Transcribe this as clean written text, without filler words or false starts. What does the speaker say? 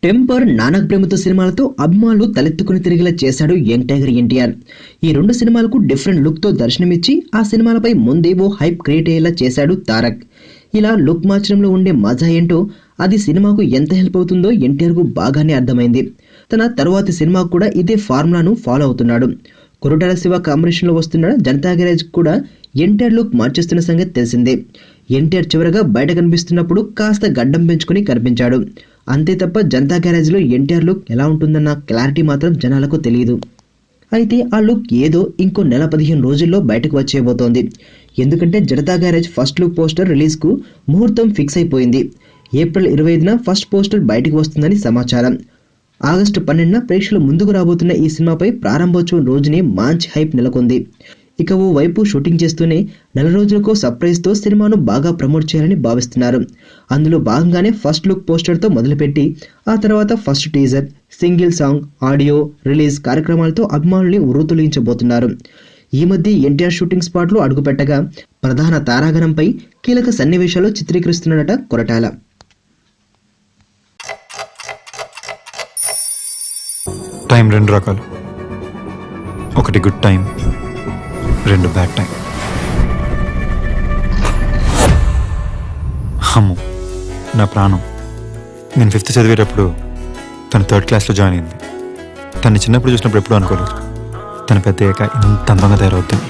Temper, Nanak ప్రేమతో సినిమాలతో అభిమానులు తలెత్తుకుని తిరిగేలా చేశాడు యంగ్ టైగర్ ఎన్టీఆర్. ఈ రెండు సినిమాలకు డిఫరెంట్ లుక్ తో దర్శనమిచ్చి ఆ సినిమాలపై ముందే ఓ హైప్ క్రియేట్ అయ్యేలా చేశాడు తారక్. ఇలా లుక్ మార్చడంలో ఉండే మజా ఏంటో, అది సినిమాకు ఎంత హెల్ప్ అవుతుందో ఎన్టీఆర్ కు బాగానే అర్థమైంది. తన తరువాతి సినిమాకు కూడా ఇదే ఫార్ములాను ఫాలో అవుతున్నాడు. కొరటాల శివ కాంబినేషన్ లో వస్తున్న జనతా గ్యారేజ్ కూడా ఎన్టీఆర్ లుక్ మార్చేస్తున్న సంగతి తెలిసిందే. ఎన్టీఆర్ చివరగా బయట కనిపిస్తున్నప్పుడు కాస్త గడ్డం పెంచుకుని కనిపించాడు. అంతే తప్ప జనతా గ్యారేజ్ లో ఎన్టీఆర్ లుక్ ఎలా ఉంటుందన్న క్లారిటీ మాత్రం జనాలకు తెలియదు. అయితే ఆ లుక్ ఏదో ఇంకో నెల 15 రోజుల్లో బయటకు వచ్చేయబోతోంది. ఎందుకంటే Janata garage first look poster release కు ముహూర్తం ఫిక్స్ అయిపోయింది. ఏప్రిల్ 25న ఫస్ట్ పోస్టర్ బయటకు వస్తుందని సమాచారం. ఆగస్టు 12న ప్రేక్షకుల ముందుకు రాబోతున్న ఈ సినిమాపై ప్రారంభోత్సవం రోజునే మంచి హైప్ నెలకొంది. ఇక ఓ వైపు షూటింగ్ చేస్తూనే నెల రోజులకు సర్ప్రైజ్ తో సినిమాను బాగా ప్రమోట్ చేయాలని భావిస్తున్నారు. అందులో భాగంగానే ఫస్ట్ లుక్ పోస్టర్ తో మొదలుపెట్టి ఆ తర్వాత first teaser, single song, audio release కార్యక్రమాలతో అభిమానుల్ని ఉర్రూతొలగించబోతున్నారు. ఈ మధ్య ఎన్టీఆర్ షూటింగ్ స్పాట్ లో అడుగుపెట్టగా ప్రధాన తారాగణంపై కీలక సన్నివేశాలు చిత్రీకరిస్తున్నాడట కొరటాల. టైం రెండు రకాలు, ఒకటి గుడ్ టైం, రెండు బ్యాడ్ టైం. అమ్ము నా ప్రాణం. నేను 5th చదివేటప్పుడు తను 3rd క్లాస్లో జాయిన్ అయింది. తను చిన్నప్పుడు చూసినప్పుడు ఎప్పుడూ అనుకోలేదు తను పెద్దయ్యాక ఇంత అందంగా తయారవుతుంది.